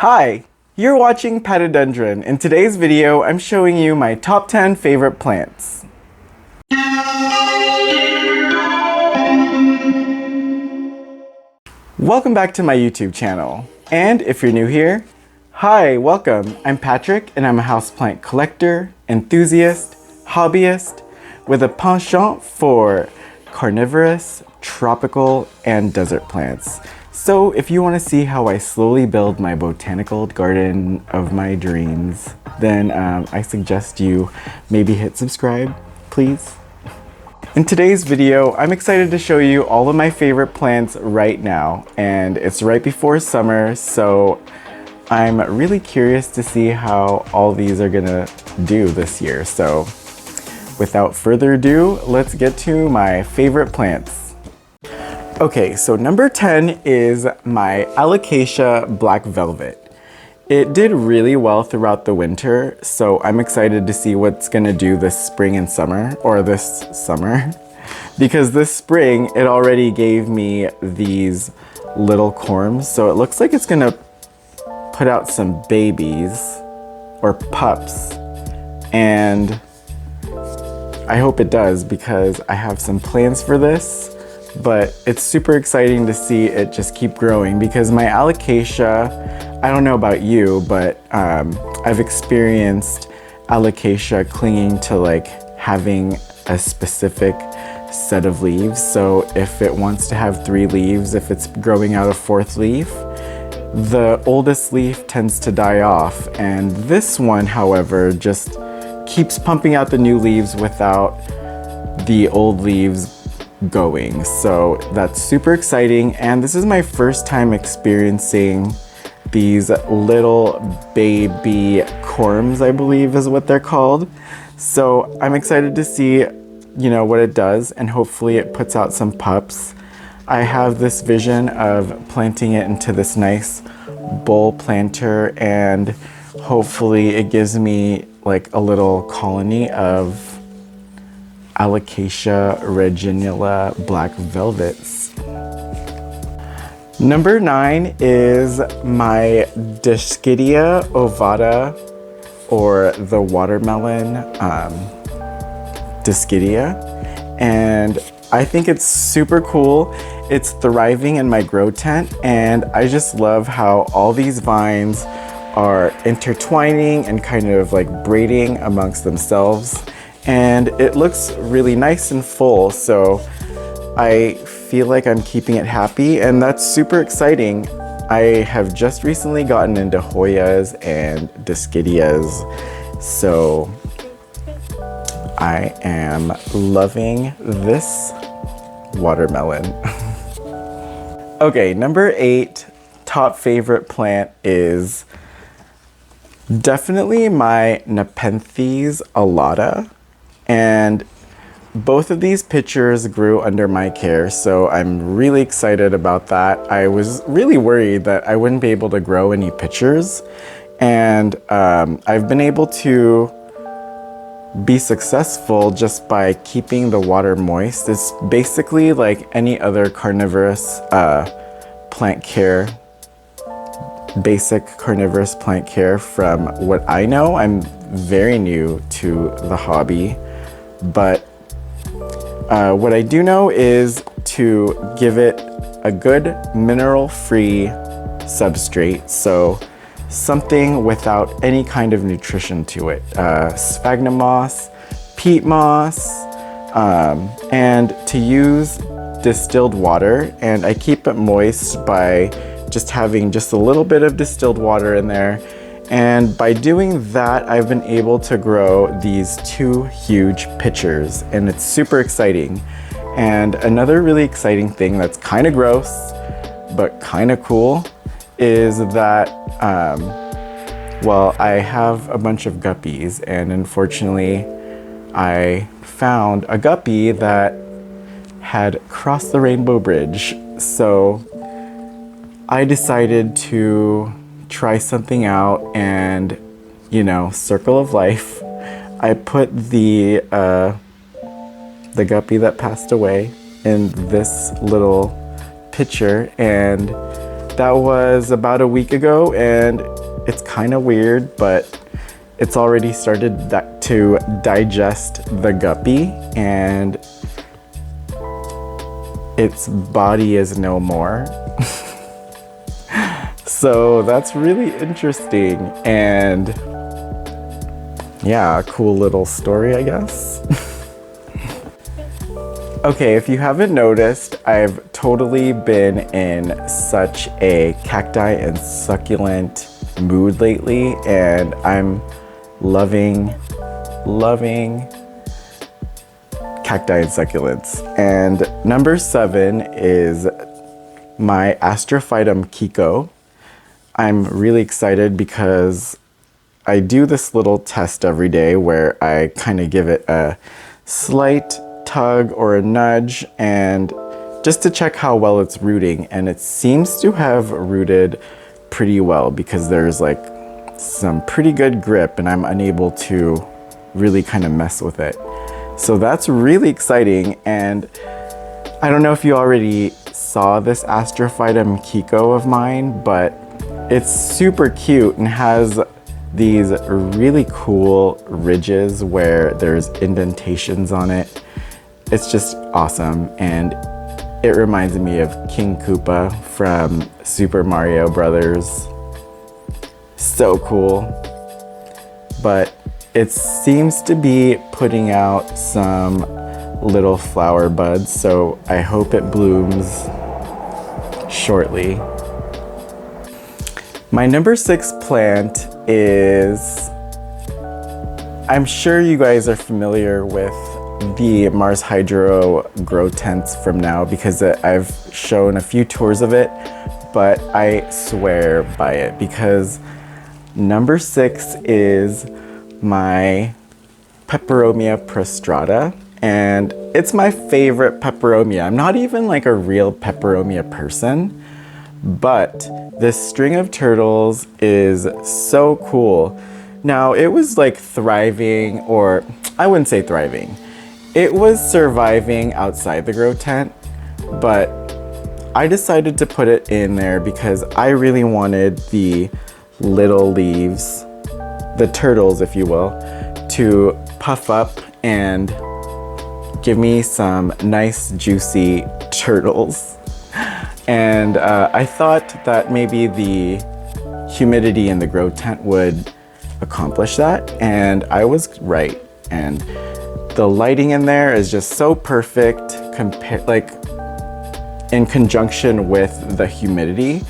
Hi, you're watching Philodendron. In today's video, I'm showing you my top 10 favorite plants. Welcome back to my YouTube channel. And if you're new here, hi, welcome. I'm Patrick and I'm a houseplant collector, enthusiast, hobbyist with a penchant for carnivorous, tropical, and desert plants. So if you want to see how I slowly build my botanical garden of my dreams, then I suggest you maybe hit subscribe, please. In today's video, I'm excited to show you all of my favorite plants right now, and it's right before summer, so I'm really curious to see how all these are gonna do this year. So without further ado, let's get to my favorite plants. Okay, so number 10 is my Alocasia Black Velvet. It did really well throughout the winter, so I'm excited to see what's gonna do this spring and summer, or this summer. Because this spring, it already gave me these little corms, so it looks like it's gonna put out some babies, or pups, and I hope it does because I have some plans for this. But it's super exciting to see it just keep growing because my alocasia, I don't know about you, but I've experienced alocasia clinging to like having a specific set of leaves. So if it wants to have 3 leaves, if it's growing out a 4th leaf, the oldest leaf tends to die off. And this one, however, just keeps pumping out the new leaves without the old leaves going. So that's super exciting, and this is my first time experiencing these little baby corms, I believe is what they're called. So I'm excited to see, you know, what it does, and hopefully it puts out some pups. I have this vision of planting it into this nice bowl planter, and hopefully it gives me like a little colony of Alocasia reginula Black Velvets. Number 9 is my Dischidia Ovada, or the watermelon Dischidia, and I think it's super cool. It's thriving in my grow tent, and I just love how all these vines are intertwining and kind of like braiding amongst themselves. And it looks really nice and full, so I feel like I'm keeping it happy, and that's super exciting. I have just recently gotten into Hoyas and Dischidias, so I am loving this watermelon. Okay, number 8 top favorite plant is definitely my Nepenthes Alocasia. And both of these pictures grew under my care, so I'm really excited about that. I was really worried that I wouldn't be able to grow any pictures, and I've been able to be successful just by keeping the water moist. It's basically like any other carnivorous plant care, basic carnivorous plant care from what I know. I'm very new to the hobby. But what I do know is to give it a good mineral-free substrate, so something without any kind of nutrition to it. Sphagnum moss, peat moss, and to use distilled water, and I keep it moist by just having just a little bit of distilled water in there. And by doing that, I've been able to grow these 2 huge pitchers, and it's super exciting. And another really exciting thing that's kind of gross, but kind of cool, is that, well, I have a bunch of guppies, and unfortunately, I found a guppy that had crossed the rainbow bridge. So I decided to try something out, and you know, circle of life. I put the guppy that passed away in this little pitcher, and That was about a week ago, and it's kind of weird, but it's already started to digest the guppy, and its body is no more. So that's really interesting, and yeah, a cool little story, I guess. Okay, if you haven't noticed, I've totally been in such a cacti and succulent mood lately, and I'm loving cacti and succulents. And number 7 is my Astrophytum Kiko. I'm really excited because I do this little test every day where I kind of give it a slight tug or a nudge, and just to check how well it's rooting, and it seems to have rooted pretty well because there's like some pretty good grip and I'm unable to really kind of mess with it. So that's really exciting, and I don't know if you already saw this Astrophytum Kiko of mine, but it's super cute and has these really cool ridges where there's indentations on it. It's just awesome, and it reminds me of King Koopa from Super Mario Brothers. So cool. But it seems to be putting out some little flower buds, so I hope it blooms shortly. My number 6 plant is, I'm sure you guys are familiar with the Mars Hydro grow tents from now because I've shown a few tours of it, but I swear by it because number 6 is my Peperomia Prestrata, and it's my favorite peperomia. I'm not even like a real peperomia person, but this string of turtles is so cool. Now, it was like thriving, or I wouldn't say thriving. It was surviving outside the grow tent, but I decided to put it in there because I really wanted the little leaves, the turtles, if you will, to puff up and give me some nice juicy turtles. And I thought that maybe the humidity in the grow tent would accomplish that, and I was right. And the lighting in there is just so perfect, like in conjunction with the humidity,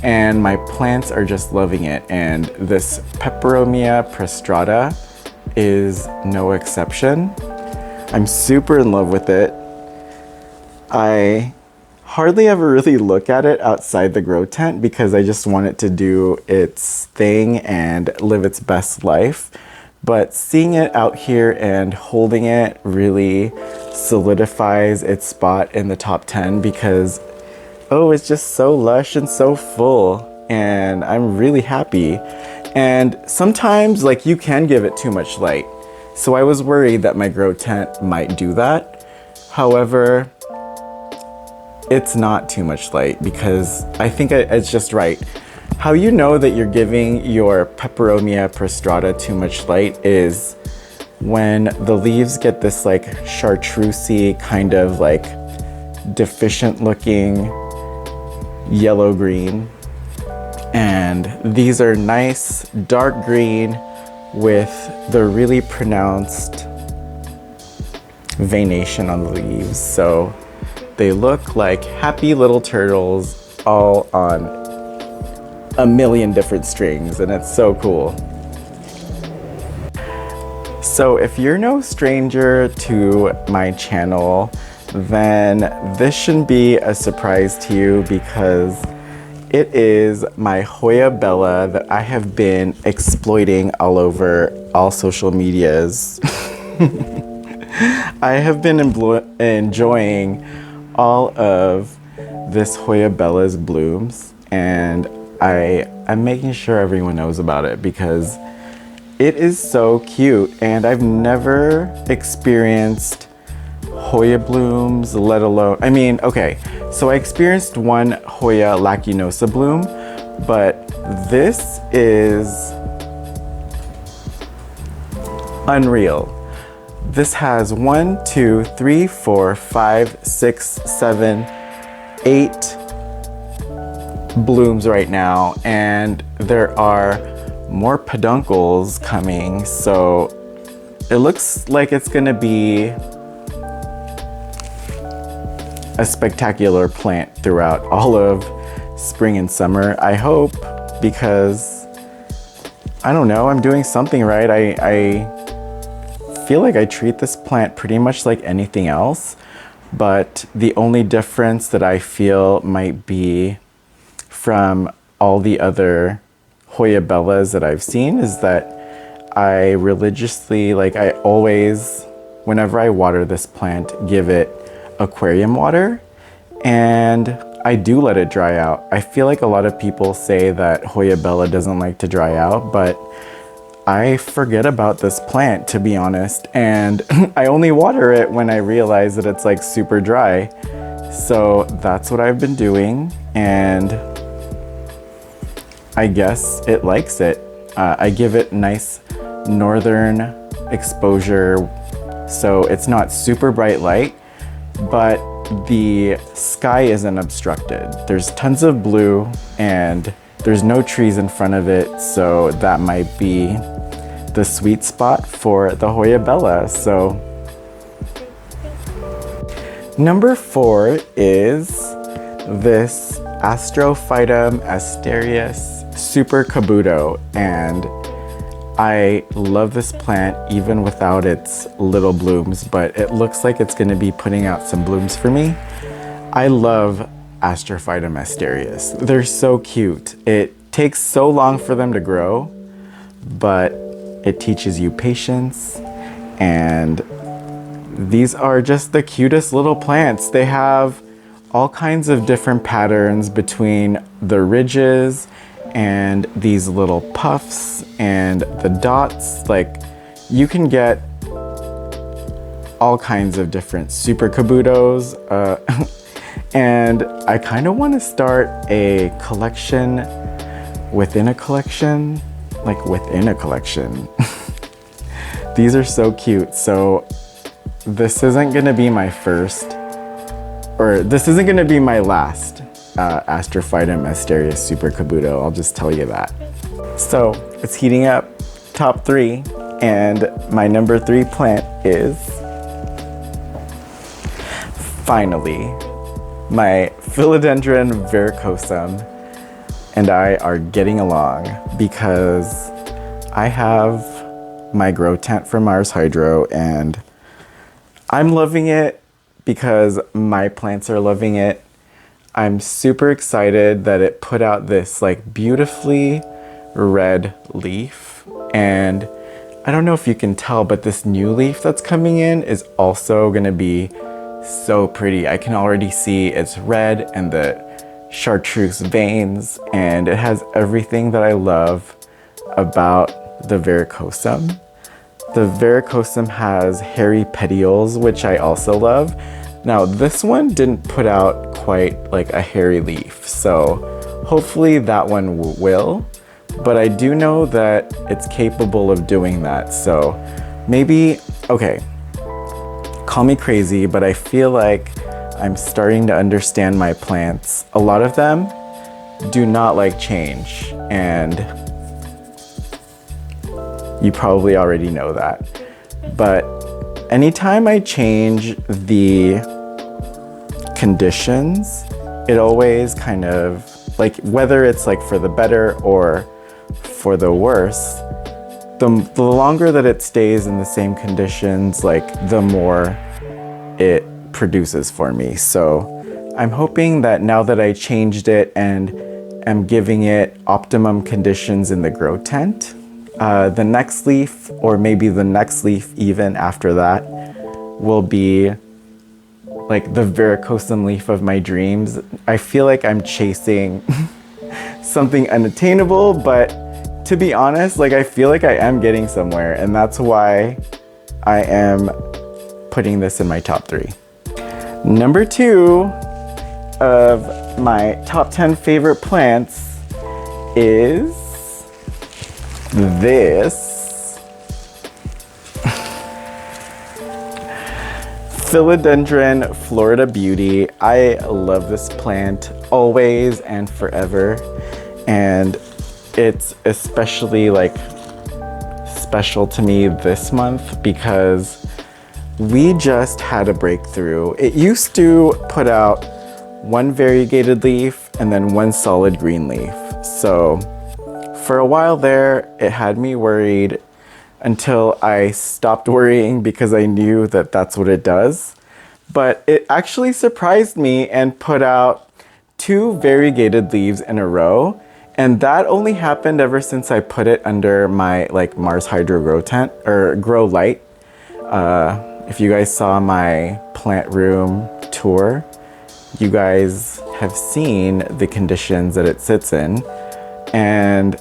and my plants are just loving it. And this Peperomia Prestrata is no exception. I'm super in love with it. I hardly ever really look at it outside the grow tent because I just want it to do its thing and live its best life. But seeing it out here and holding it really solidifies its spot in the top 10 because, oh, it's just so lush and so full, and I'm really happy. And sometimes, like, you can give it too much light. So I was worried that my grow tent might do that. However, it's not too much light because I think it's just right. How you know that you're giving your Peperomia Prestrata too much light is when the leaves get this like chartreusey kind of like deficient looking yellow green, and these are nice dark green with the really pronounced veination on the leaves, so they look like happy little turtles all on a million different strings, and it's so cool. So if you're no stranger to my channel, then this shouldn't be a surprise to you because it is my Hoya Bella that I have been exploiting all over all social medias. I have been enjoying all of this Hoya Bella's blooms, and I'm making sure everyone knows about it because it is so cute, and I've never experienced Hoya blooms, let alone, I mean, okay, So I experienced one Hoya lacinosa bloom, but this is unreal. This has 1, 2, 3, 4, 5, 6, 7, 8 blooms right now, and there are more peduncles coming, so it looks like it's gonna be a spectacular plant throughout all of spring and summer, I hope, because I don't know, I'm doing something right. I feel like I treat this plant pretty much like anything else, but the only difference that I feel might be from all the other Hoya Bellas that I've seen is that I religiously, like I always, whenever I water this plant, give it aquarium water, and I do let it dry out. I feel like a lot of people say that Hoya Bella doesn't like to dry out, but I forget about this plant, to be honest, and I only water it when I realize that it's like super dry. So that's what I've been doing, and I guess it likes it. I give it nice northern exposure, so it's not super bright light, but the sky isn't obstructed. There's tons of blue and there's no trees in front of it, so that might be the sweet spot for the Hoya Bella. So number 4 is this Astrophytum asterias superkabuto, and I love this plant even without its little blooms, but it looks like it's going to be putting out some blooms for me. I love Astrophytum asterias. They're so cute. It takes so long for them to grow, but it teaches you patience, and these are just the cutest little plants. They have all kinds of different patterns between the ridges and these little puffs and the dots. Like, you can get all kinds of different superkabutos, and I kind of want to start a collection within a collection, like within a collection. These are so cute. So this isn't gonna be my first, or this isn't gonna be my last Astrophytum asterias superkabuto, I'll just tell you that. So it's heating up. Top 3, and my number 3 plant is finally my Philodendron Varicosum, and I are getting along because I have my grow tent from Mars Hydro, and I'm loving it because my plants are loving it. I'm super excited that it put out this like beautifully red leaf, and I don't know if you can tell, but this new leaf that's coming in is also gonna be so pretty. I can already see it's red and the chartreuse veins, and it has everything that I love about the Verrucosum. The Verrucosum has hairy petioles, which I also love. Now this one didn't put out quite like a hairy leaf, so hopefully that one will, but I do know that it's capable of doing that. So maybe, okay, call me crazy, but I feel like I'm starting to understand my plants. A lot of them do not like change, and you probably already know that. But anytime I change the conditions, it always kind of, like, whether it's like for the better or for the worse, the longer that it stays in the same conditions, like the more it produces for me. So I'm hoping that now that I changed it and am giving it optimum conditions in the grow tent, the next leaf, or maybe the next leaf even after that, will be like the Verrucosum leaf of my dreams. I feel like I'm chasing something unattainable, but to be honest, like I feel like I am getting somewhere, and that's why I am putting this in my top 3. Number 2, of my top 10 favorite plants is this Philodendron Florida Beauty. I love this plant always and forever, and it's especially like special to me this month because we just had a breakthrough. It used to put out one variegated leaf and then one solid green leaf. So for a while there, it had me worried until I stopped worrying because I knew that that's what it does. But it actually surprised me and put out 2 variegated leaves in a row. And that only happened ever since I put it under my like Mars Hydro grow tent or grow light. If you guys saw my plant room tour, you guys have seen the conditions that it sits in. And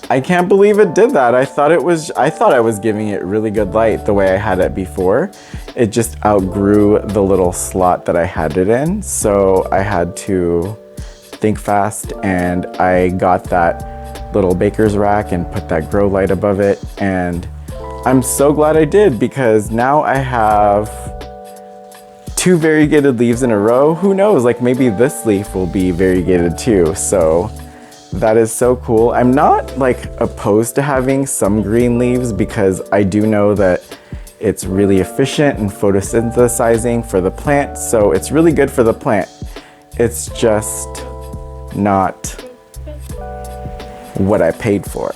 I can't believe it did that. I thought I was giving it really good light the way I had it before. It just outgrew the little slot that I had it in. So I had to think fast, and I got that little baker's rack and put that grow light above it. And I'm so glad I did, because now I have 2 variegated leaves in a row. Who knows, like maybe this leaf will be variegated too. So that is so cool. I'm not like opposed to having some green leaves because I do know that it's really efficient in photosynthesizing for the plant. So it's really good for the plant. It's just not what I paid for.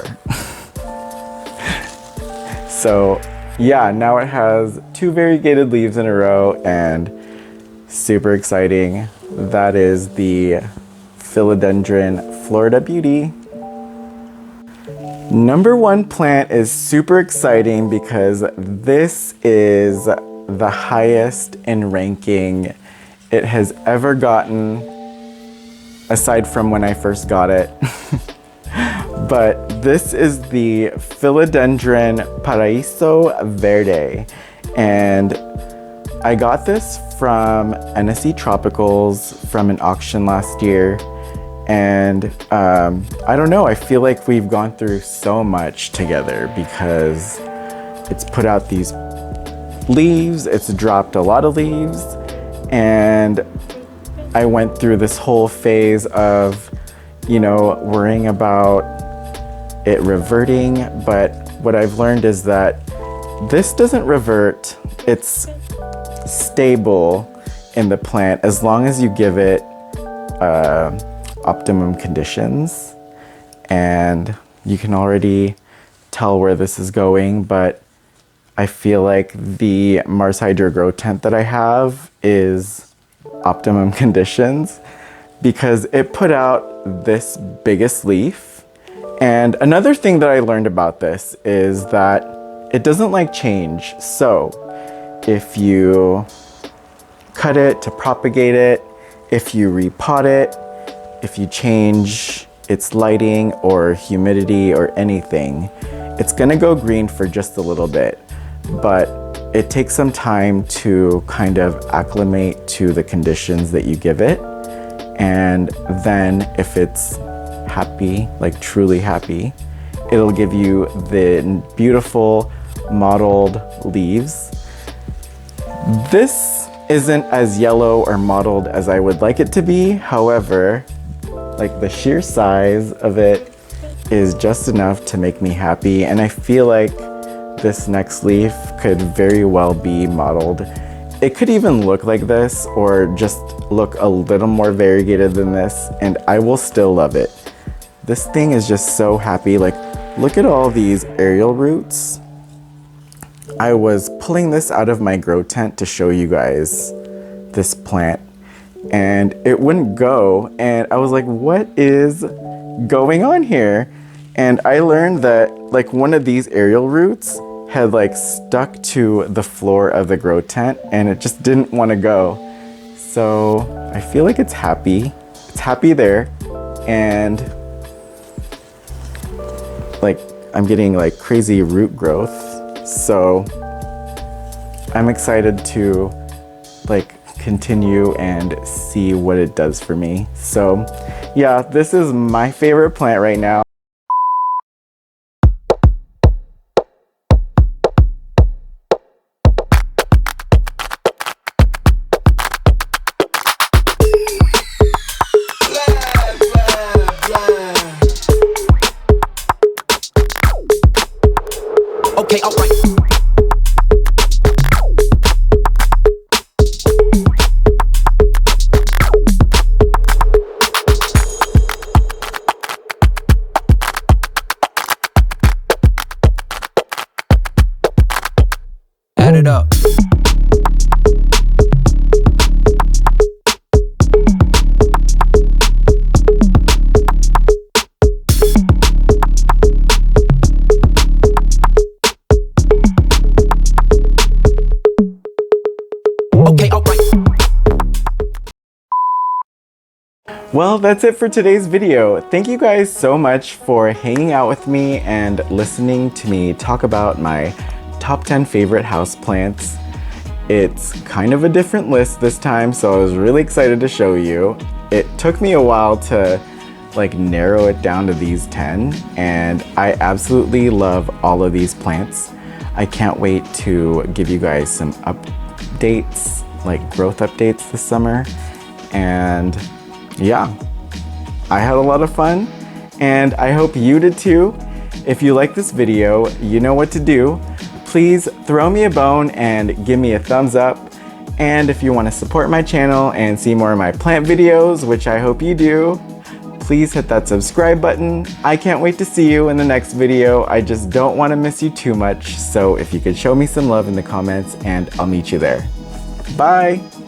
So yeah, now it has 2 variegated leaves in a row and super exciting. That is the Philodendron Florida Beauty. Number 1 plant is super exciting because this is the highest in ranking it has ever gotten, aside from when I first got it. But this is the Philodendron Paraiso Verde. And I got this from NSE Tropicals from an auction last year. And I don't know, I feel like we've gone through so much together because it's put out these leaves, it's dropped a lot of leaves, and I went through this whole phase of, you know, worrying about it reverting. But what I've learned is that this doesn't revert. It's stable in the plant as long as you give it optimum conditions. And you can already tell where this is going, but I feel like the Mars Hydro grow tent that I have is optimum conditions because it put out this biggest leaf. And another thing that I learned about this is that it doesn't like change. So if you cut it to propagate it, if you repot it, if you change its lighting or humidity or anything, it's gonna go green for just a little bit. But it takes some time to kind of acclimate to the conditions that you give it. And then if it's happy, like truly happy, it'll give you the beautiful mottled leaves. This isn't as yellow or mottled as I would like it to be. However, like the sheer size of it is just enough to make me happy. And I feel like this next leaf could very well be mottled. It could even look like this or just look a little more variegated than this, and I will still love it. This thing is just so happy. Like, look at all these aerial roots. I was pulling this out of my grow tent to show you guys this plant, and it wouldn't go. And I was like, what is going on here? And I learned that like one of these aerial roots had like stuck to the floor of the grow tent and it just didn't want to go. So I feel like it's happy. It's happy there. And like I'm getting like crazy root growth. So I'm excited to like continue and see what it does for me. So yeah, this is my favorite plant right now. Okay, alright. Add it up. Okay, alright. Well, that's it for today's video. Thank you guys so much for hanging out with me and listening to me talk about my top 10 favorite houseplants. It's kind of a different list this time, so I was really excited to show you. It took me a while to narrow it down to these 10, and I absolutely love all of these plants. I can't wait to give you guys some updates, growth updates this summer. And yeah, I had a lot of fun, and I hope you did too. If you like this video, you know what to do. Please throw me a bone and give me a thumbs up. And if you want to support my channel and see more of my plant videos, which I hope you do, please hit that subscribe button. I can't wait to see you in the next video. I just don't want to miss you too much. So if you could show me some love in the comments, and I'll meet you there. Bye!